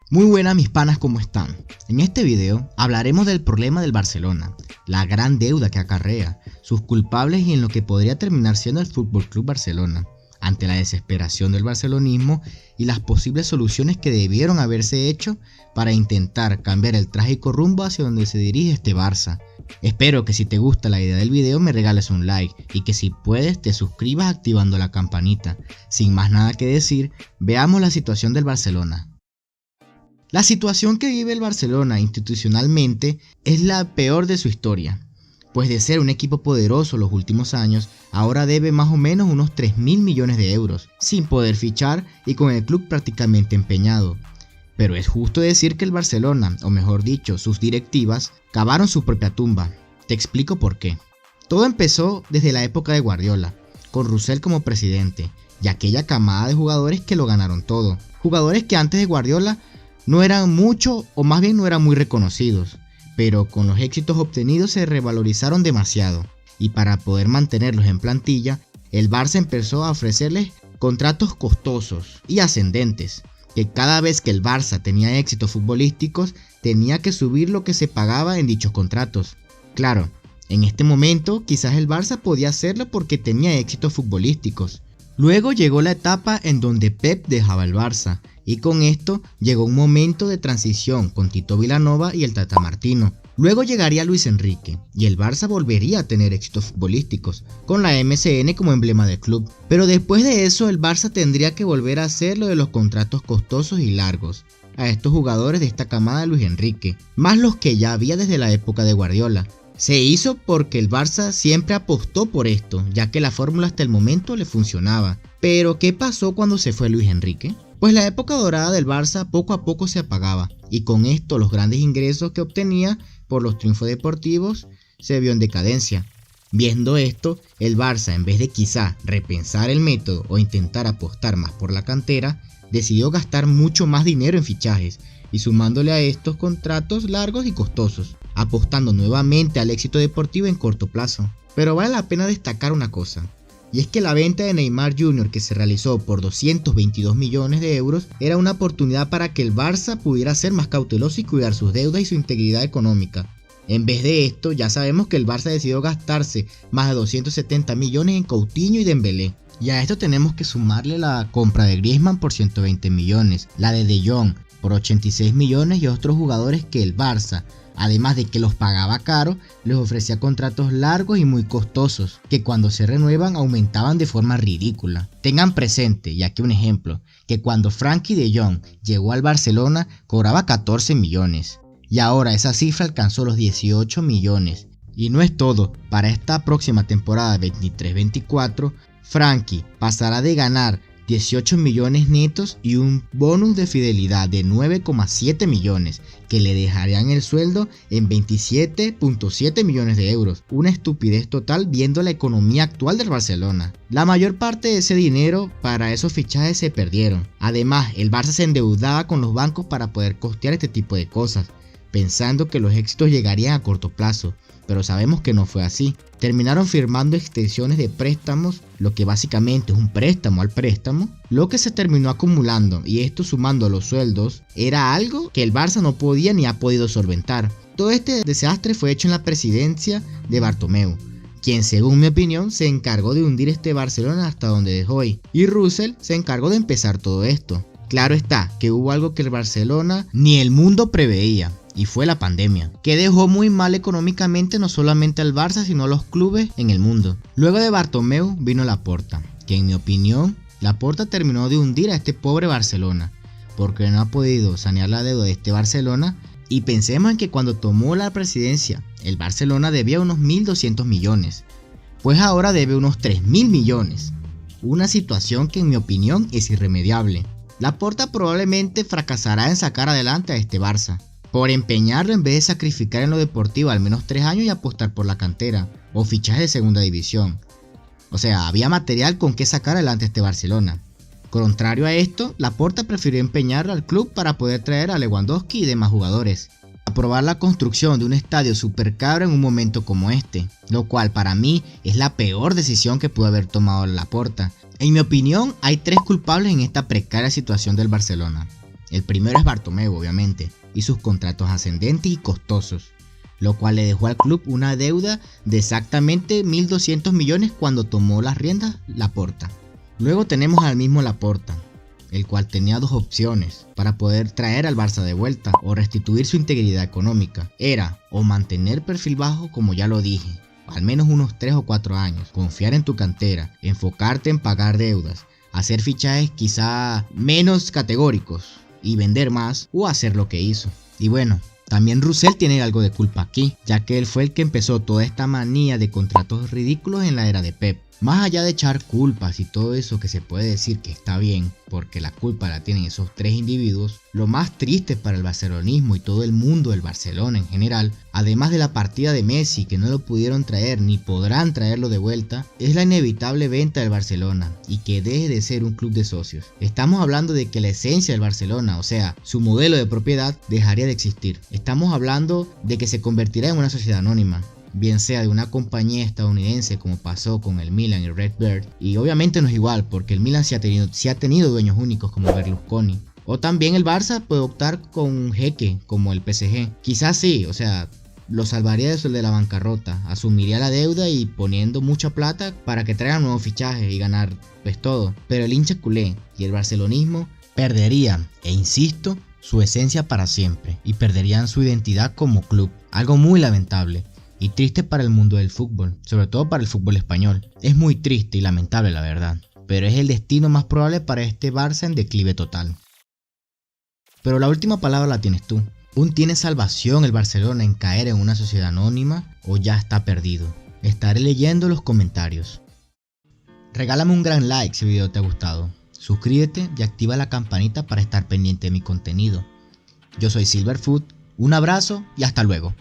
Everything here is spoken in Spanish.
Muy buenas mis panas, ¿cómo están? En este video hablaremos del problema del Barcelona, la gran deuda que acarrea, sus culpables y en lo que podría terminar siendo el FC Barcelona, ante la desesperación del barcelonismo y las posibles soluciones que debieron haberse hecho para intentar cambiar el trágico rumbo hacia donde se dirige este Barça. Espero que si te gusta la idea del video me regales un like y que si puedes te suscribas activando la campanita. Sin más nada que decir, veamos la situación del Barcelona. La situación que vive el Barcelona institucionalmente es la peor de su historia, pues de ser un equipo poderoso los últimos años, ahora debe más o menos unos 3.000 millones de euros, sin poder fichar y con el club prácticamente empeñado. Pero es justo decir que el Barcelona, o mejor dicho, sus directivas, cavaron su propia tumba. Te explico por qué. Todo empezó desde la época de Guardiola, con Rosell como presidente, y aquella camada de jugadores que lo ganaron todo. Jugadores que antes de Guardiola no eran mucho o más bien no eran muy reconocidos, pero con los éxitos obtenidos se revalorizaron demasiado y para poder mantenerlos en plantilla, el Barça empezó a ofrecerles contratos costosos y ascendentes, que cada vez que el Barça tenía éxitos futbolísticos tenía que subir lo que se pagaba en dichos contratos. Claro, en este momento quizás el Barça podía hacerlo porque tenía éxitos futbolísticos. Luego llegó la etapa en donde Pep dejaba el Barça y con esto llegó un momento de transición con Tito Vilanova y el Tata Martino. Luego llegaría Luis Enrique y el Barça volvería a tener éxitos futbolísticos con la MSN como emblema del club. Pero después de eso el Barça tendría que volver a hacer lo de los contratos costosos y largos a estos jugadores de esta camada de Luis Enrique, más los que ya había desde la época de Guardiola. Se hizo porque el Barça siempre apostó por esto, ya que la fórmula hasta el momento le funcionaba. Pero ¿qué pasó cuando se fue Luis Enrique? Pues la época dorada del Barça poco a poco se apagaba, y con esto los grandes ingresos que obtenía por los triunfos deportivos se vio en decadencia. Viendo esto, el Barça, en vez de quizá repensar el método o intentar apostar más por la cantera, decidió gastar mucho más dinero en fichajes y sumándole a estos contratos largos y costosos, apostando nuevamente al éxito deportivo en corto plazo. Pero vale la pena destacar una cosa, y es que la venta de Neymar Jr. que se realizó por 222 millones de euros era una oportunidad para que el Barça pudiera ser más cauteloso y cuidar sus deudas y su integridad económica. En vez de esto, ya sabemos que el Barça decidió gastarse más de 270 millones en Coutinho y Dembélé. Y a esto tenemos que sumarle la compra de Griezmann por 120 millones, la de Jong por 86 millones y otros jugadores que el Barça, además de que los pagaba caro, les ofrecía contratos largos y muy costosos, que cuando se renuevan aumentaban de forma ridícula. Tengan presente, y aquí un ejemplo, que cuando Frenkie de Jong llegó al Barcelona cobraba 14 millones, y ahora esa cifra alcanzó los 18 millones. Y no es todo, para esta próxima temporada 23-24, Frenkie pasará de ganar 18 millones netos y un bonus de fidelidad de 9,7 millones que le dejarían el sueldo en 27,7 millones de euros. Una estupidez total viendo la economía actual del Barcelona. La mayor parte de ese dinero para esos fichajes se perdieron. Además, el Barça se endeudaba con los bancos para poder costear este tipo de cosas, pensando que los éxitos llegarían a corto plazo. Pero sabemos que no fue así. Terminaron firmando extensiones de préstamos, lo que básicamente es un préstamo al préstamo, lo que se terminó acumulando y esto sumando a los sueldos era algo que el Barça no podía ni ha podido solventar. Todo este desastre fue hecho en la presidencia de Bartomeu, quien según mi opinión se encargó de hundir este Barcelona hasta donde dejó hoy, y Rosell se encargó de empezar todo esto. Claro está que hubo algo que el Barcelona ni el mundo preveía, y fue la pandemia, que dejó muy mal económicamente no solamente al Barça sino a los clubes en el mundo. Luego de Bartomeu vino Laporta, que en mi opinión Laporta terminó de hundir a este pobre Barcelona, porque no ha podido sanear la deuda de este Barcelona. Y pensemos en que cuando tomó la presidencia el Barcelona debía unos 1.200 millones, pues ahora debe unos 3.000 millones, una situación que en mi opinión es irremediable. Laporta probablemente fracasará en sacar adelante a este Barça, por empeñarlo en vez de sacrificar en lo deportivo al menos 3 años y apostar por la cantera o fichajes de segunda división. O sea, había material con que sacar adelante este Barcelona. Contrario a esto, Laporta prefirió empeñarlo al club para poder traer a Lewandowski y demás jugadores. Aprobar la construcción de un estadio super caro en un momento como este, lo cual para mí es la peor decisión que pudo haber tomado Laporta. En mi opinión, hay 3 culpables en esta precaria situación del Barcelona. El primero es Bartomeu, obviamente, y sus contratos ascendentes y costosos, lo cual le dejó al club una deuda de exactamente 1.200 millones cuando tomó las riendas Laporta. Luego tenemos al mismo Laporta, el cual tenía dos opciones para poder traer al Barça de vuelta o restituir su integridad económica. Era o mantener perfil bajo, como ya lo dije, al menos unos 3 o 4 años, confiar en tu cantera, enfocarte en pagar deudas, hacer fichajes quizá menos categóricos y vender más, o hacer lo que hizo. Y bueno, también Roussel tiene algo de culpa aquí, ya que él fue el que empezó toda esta manía de contratos ridículos en la era de Pep. Más allá de echar culpas y todo eso que se puede decir que está bien, porque la culpa la tienen esos tres individuos, lo más triste para el barcelonismo y todo el mundo del Barcelona en general, además de la partida de Messi que no lo pudieron traer ni podrán traerlo de vuelta, es la inevitable venta del Barcelona y que deje de ser un club de socios. Estamos hablando de que la esencia del Barcelona, o sea, su modelo de propiedad, dejaría de existir. Estamos hablando de que se convertirá en una sociedad anónima, bien sea de una compañía estadounidense como pasó con el Milan y Red Bird, y obviamente no es igual porque el Milan sí ha tenido dueños únicos como Berlusconi, o también el Barça puede optar con un jeque como el PSG, quizás sí, o sea, lo salvaría de la bancarrota, asumiría la deuda y poniendo mucha plata para que traigan nuevos fichajes y ganar pues todo, pero el hincha culé y el barcelonismo perderían, e insisto, su esencia para siempre y perderían su identidad como club, algo muy lamentable y triste para el mundo del fútbol, sobre todo para el fútbol español. Es muy triste y lamentable la verdad, pero es el destino más probable para este Barça en declive total. Pero la última palabra la tienes tú. ¿Aún tiene salvación el Barcelona en caer en una sociedad anónima o ya está perdido? Estaré leyendo los comentarios. Regálame un gran like si el video te ha gustado. Suscríbete y activa la campanita para estar pendiente de mi contenido. Yo soy Silverfoot, un abrazo y hasta luego.